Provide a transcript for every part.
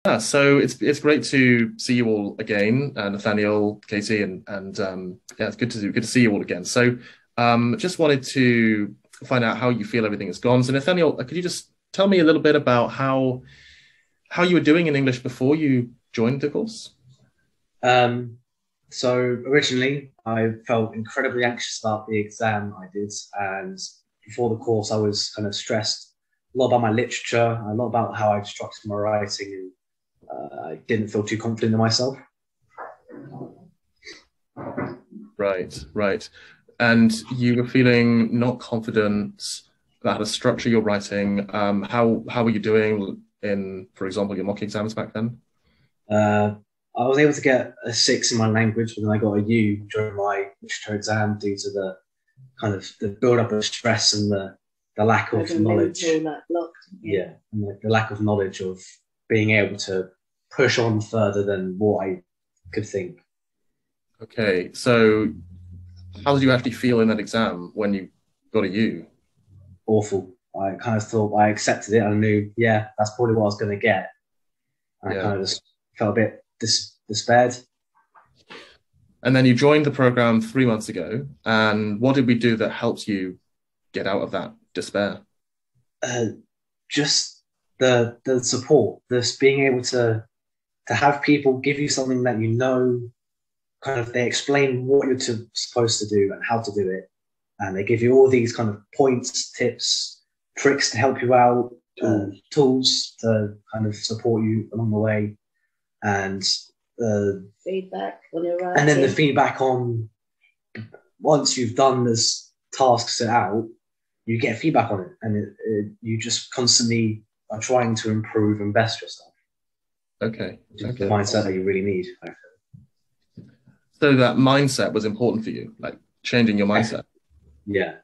Yeah, so it's great to see you all again, Nathaniel, Katie, and yeah, it's good to see you all again. So, just wanted to find out how you feel everything has gone. So, Nathaniel, could you just tell me a little bit about how you were doing in English before you joined the course? Um, so originally, I felt incredibly anxious about the exam I did, and before the course, I was kind of stressed a lot about my literature, a lot about how I'd structured my writing, and I didn't feel too confident in myself. Right, right. And you were feeling not confident about how to structure your writing. How were you doing in, for example, your mock exams back then? Uh, I was able to get a six in my language, but then I got a U during my literature exam due to the kind of the build up of stress and the lack of knowledge. Yeah, and the lack of knowledge of being able to push on further than what I could think. Okay, so how did you actually feel in that exam when you got a U? Awful. I kind of thought I accepted it. I knew, yeah, that's probably what I was going to get. And I Yeah. kind of just felt a bit despaired. And then you joined the program 3 months ago. And what did we do that helped you get out of that despair? Uh, just the support, this being able to have people give you something that you know, kind of they explain what you're supposed to do and how to do it, and they give you all these kind of points, tips, tricks to help you out, tools to kind of support you along the way, and feedback when you're and then the writing. feedback on once you've done this task set out, you get feedback on it, and you just constantly are trying to improve and best yourself, Okay. which is the Okay. mindset that you really need. So that mindset was important for you, like changing your mindset. Yeah,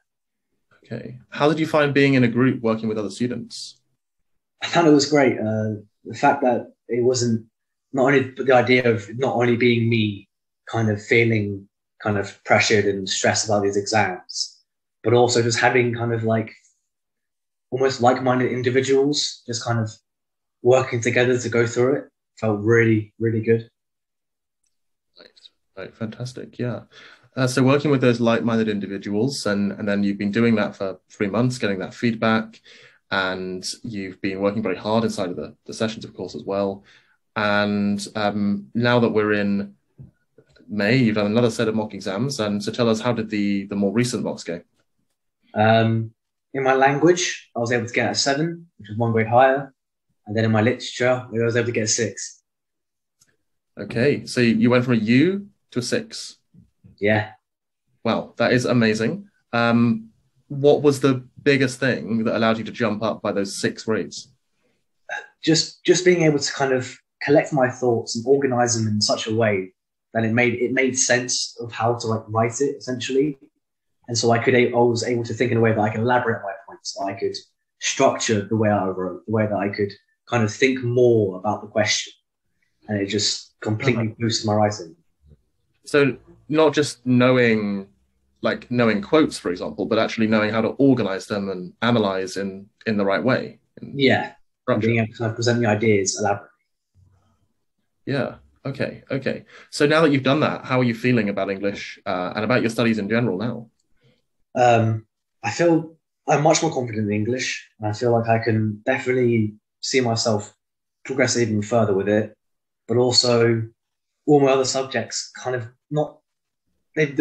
Okay. How did you find being in a group working with other students? I found it was great. The fact that it wasn't not only the idea of not only being me, kind of feeling kind of pressured and stressed about these exams, but also just having kind of like almost like-minded individuals, just kind of working together to go through it. Felt really, really good. Right. Right. Fantastic. Yeah. So working with those like-minded individuals, and then you've been doing that for 3 months, getting that feedback, and you've been working very hard inside of the sessions, of course, as well. And now that we're in May, you've done another set of mock exams. And so tell us, how did the more recent mocks go? Um, in my language, I was able to get a seven, which was one grade higher, and then in my literature, I was able to get a six. Okay, so you went from a U to a six. Yeah, Wow, that is amazing. What was the biggest thing that allowed you to jump up by those 6 grades? just being able to kind of collect my thoughts and organize them in such a way that it made sense of how to like write it essentially, and so I was able to think in a way that I could elaborate my points, that I could structure the way I wrote, the way that I could kind of think more about the question, and it just Uh-huh. completely boosted my writing. So not just knowing quotes, for example, but actually knowing how to organize them and analyze in the right way, in Yeah, and being structure. able to kind of present the ideas elaborately. Yeah. Okay. Okay. So now that you've done that, how are you feeling about English and about your studies in general now? I feel I'm much more confident in English, and I feel like I can definitely see myself progress even further with it. But also, all my other subjects kind of not they've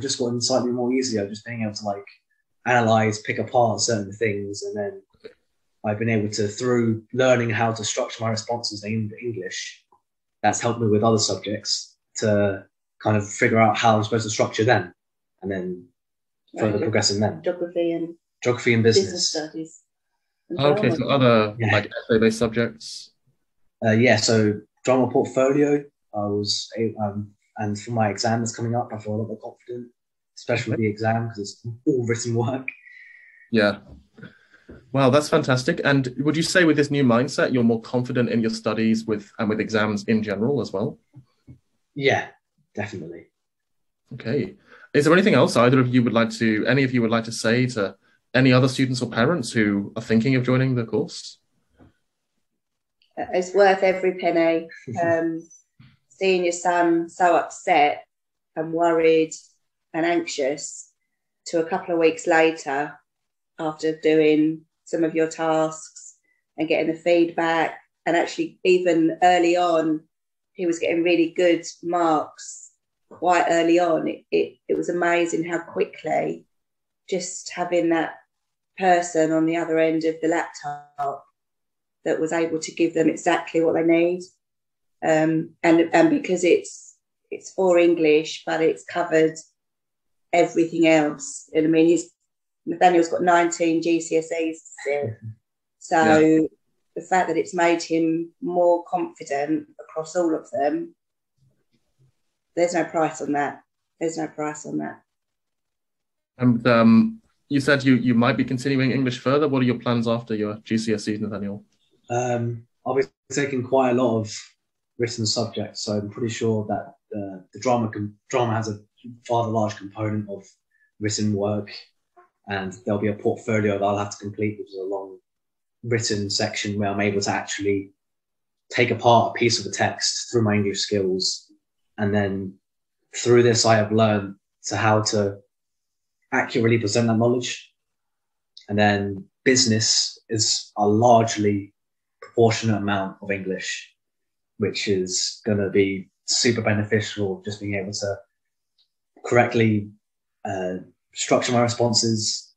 just gotten slightly more easier. Just being able to like analyze, pick apart certain things, and then I've been able to through learning how to structure my responses in English. That's helped me with other subjects to kind of figure out how I'm supposed to structure them, and then further Like progressing them. geography and Geography and business business. studies and Okay, drama. so other Yeah, like essay-based subjects. yeah. So drama portfolio. And for my exam that's coming up, I feel a lot more confident, especially Okay. with the exam because it's all written work. Yeah. Wow, that's fantastic. And would you say with this new mindset, you're more confident in your studies with exams in general as well? Yeah, definitely. Okay. Is there anything else any of you would like to say to any other students or parents who are thinking of joining the course? It's worth every penny. Seeing your son so upset and worried and anxious to a couple of weeks later, after doing some of your tasks and getting the feedback, and actually even early on, he was getting really good marks quite early on. It was amazing how quickly just having that person on the other end of the laptop that was able to give them exactly what they need. And because it's for English, but it's covered everything else. And I mean, Nathaneal's got 19 GCSEs still. So the fact that it's made him more confident across all of them, there's no price on that. There's no price on that. And you said you might be continuing English further. What are your plans after your GCSEs, Nathaneal? I'll be taking quite a lot of written subjects, so I'm pretty sure that the drama has a rather large component of written work, and there'll be a portfolio that I'll have to complete, which is a long written section where I'm able to actually take apart a piece of the text through my English skills, and then through this I have learned how to accurately present that knowledge. And then business is a largely proportionate amount of English, which is going to be super beneficial, just being able to correctly structure my responses,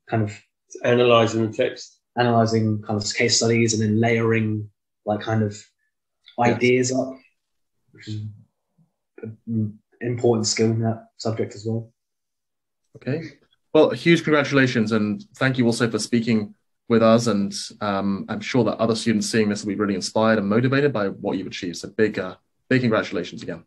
kind of analysing the text, analysing kind of case studies, and then layering like kind of ideas up, which is an important skill in that subject as well. Okay. Well, huge congratulations, and thank you also for speaking with us. And I'm sure that other students seeing this will be really inspired and motivated by what you've achieved. So big congratulations again.